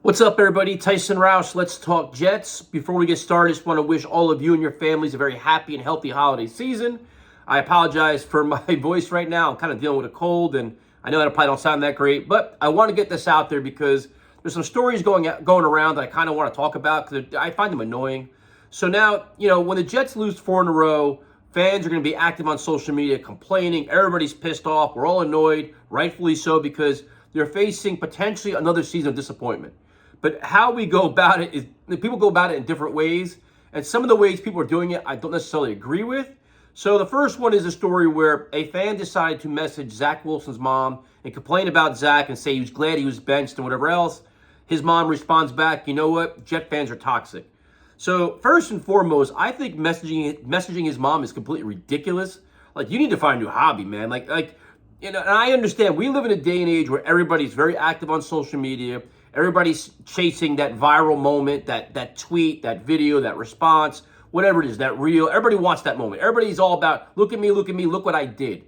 What's up, everybody? Tyson Roush. Let's talk Jets. Before we get started, I just want to wish all of you and your families a very happy and healthy holiday season. I apologize for my voice right now. I'm kind of dealing with a cold, and I know that I probably don't sound that great, but I want to get this out there because there's some stories going around that I kind of want to talk about because I find them annoying. So now, when the Jets lose 4 in a row, fans are going to be active on social media complaining. Everybody's pissed off. We're all annoyed, rightfully so, because they're facing potentially another season of disappointment. But how we go about it is people go about it in different ways. And some of the ways people are doing it, I don't necessarily agree with. So the first one is a story where a fan decided to message Zach Wilson's mom and complain about Zach and say he was glad he was benched and whatever else. His mom responds back, you know what? Jet fans are toxic. So first and foremost, I think messaging his mom is completely ridiculous. Like, you need to find a new hobby, man. And I understand we live in a day and age where everybody's very active on social media. Everybody's chasing that viral moment, that tweet, that video, that response, whatever it is, that reel. Everybody wants that moment. Everybody's all about, look at me, look what I did.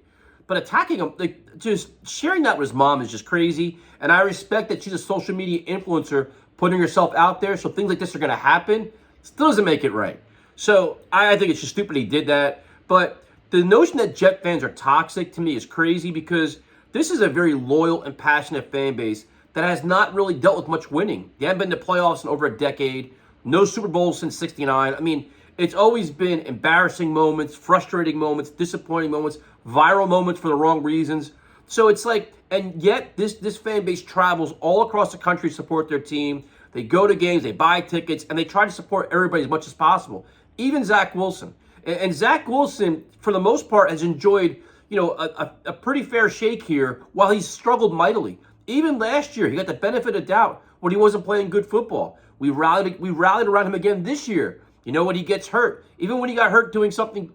But attacking him, just sharing that with his mom is just crazy. And I respect that she's a social media influencer putting herself out there, so things like this are going to happen. Still doesn't make it right. So I think it's just stupid he did that. But the notion that Jet fans are toxic to me is crazy because this is a very loyal and passionate fan base that has not really dealt with much winning. They haven't been to playoffs in over a decade. No Super Bowls since '69. I mean, it's always been embarrassing moments, frustrating moments, disappointing moments, viral moments for the wrong reasons. So it's like, and yet this fan base travels all across the country to support their team. They go to games, they buy tickets, and they try to support everybody as much as possible. Even Zach Wilson. And Zach Wilson, for the most part, has enjoyed, a pretty fair shake here while he's struggled mightily. Even last year, he got the benefit of doubt when he wasn't playing good football. We rallied around him again this year. You know what? He gets hurt. Even when he got hurt doing something,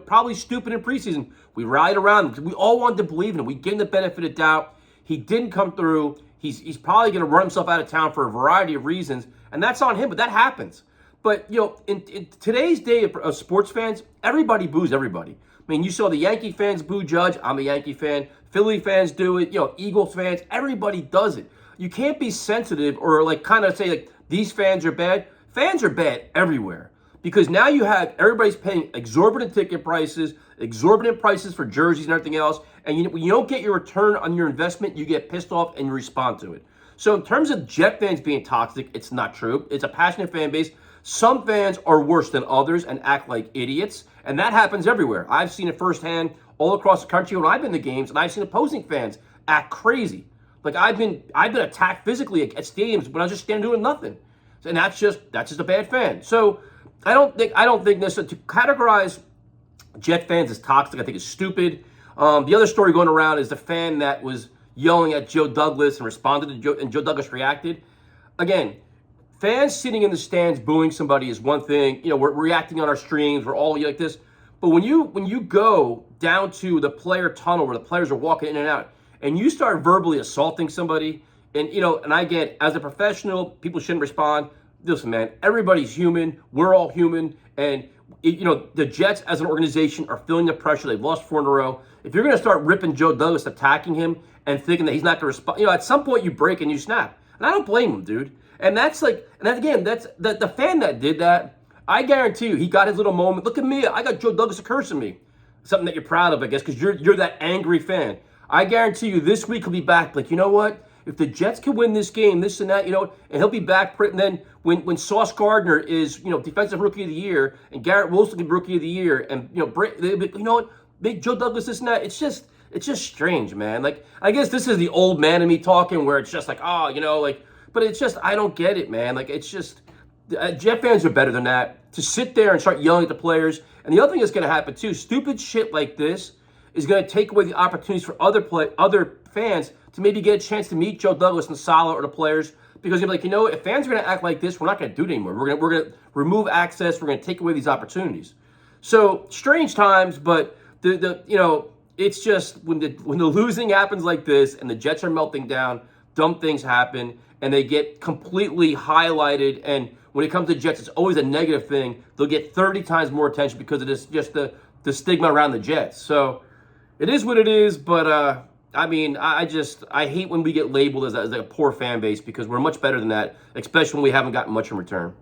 probably stupid in preseason, we rallied around him because we all wanted to believe in him. We gave him the benefit of doubt. He didn't come through. He's probably going to run himself out of town for a variety of reasons, and that's on him, but that happens. But, in today's day of sports fans, everybody boos everybody. I mean, you saw the Yankee fans boo Judge. I'm a Yankee fan. Philly fans do it. Eagles fans. Everybody does it. You can't be sensitive or kind of say these fans are bad. Fans are bad everywhere because now you have everybody's paying exorbitant ticket prices, exorbitant prices for jerseys and everything else. And when you don't get your return on your investment, you get pissed off and you respond to it. So in terms of Jet fans being toxic, it's not true. It's a passionate fan base. Some fans are worse than others and act like idiots, and that happens everywhere. I've seen it firsthand all across the country when I've been to games, and I've seen opposing fans act crazy. I've been attacked physically at stadiums when I was just standing doing nothing, and that's just a bad fan. So I don't think necessarily to categorize Jet fans as toxic, I think is stupid. The other story going around is the fan that was yelling at Joe Douglas and responded to Joe, and Joe Douglas reacted. Again, fans sitting in the stands booing somebody is one thing. We're reacting on our streams. We're all like this. But when you go down to the player tunnel where the players are walking in and out, and you start verbally assaulting somebody, and I get, as a professional, people shouldn't respond. Listen, man, everybody's human. We're all human. And, the Jets as an organization are feeling the pressure. They've lost 4 in a row. If you're going to start ripping Joe Douglas, attacking him, and thinking that he's not going to respond, at some point you break and you snap. And I don't blame him, dude. And that's the fan that did that. I guarantee you, he got his little moment. Look at me. I got Joe Douglas cursing me. Something that you're proud of, I guess, because you're that angry fan. I guarantee you this week he'll be back. You know what? If the Jets can win this game, this and that, and he'll be back. And then when Sauce Gardner is, defensive rookie of the year, and Garrett Wilson can be rookie of the year, and what? Big Joe Douglas, this and that. It's just strange, man. I guess this is the old man in me talking, where it's just but it's just, I don't get it, man. It's just, Jet fans are better than that. To sit there and start yelling at the players. And the other thing that's going to happen too, stupid shit like this is going to take away the opportunities for other fans to maybe get a chance to meet Joe Douglas and Saleh or the players. Because you're if fans are going to act like this, we're not going to do it anymore. We're going to remove access. We're going to take away these opportunities. So strange times, but it's just when the losing happens like this and the Jets are melting down, dumb things happen. And they get completely highlighted. And when it comes to Jets, it's always a negative thing. They'll get 30 times more attention because of this, just the stigma around the Jets. So it is what it is. But I mean, I hate when we get labeled as a poor fan base because we're much better than that, especially when we haven't gotten much in return.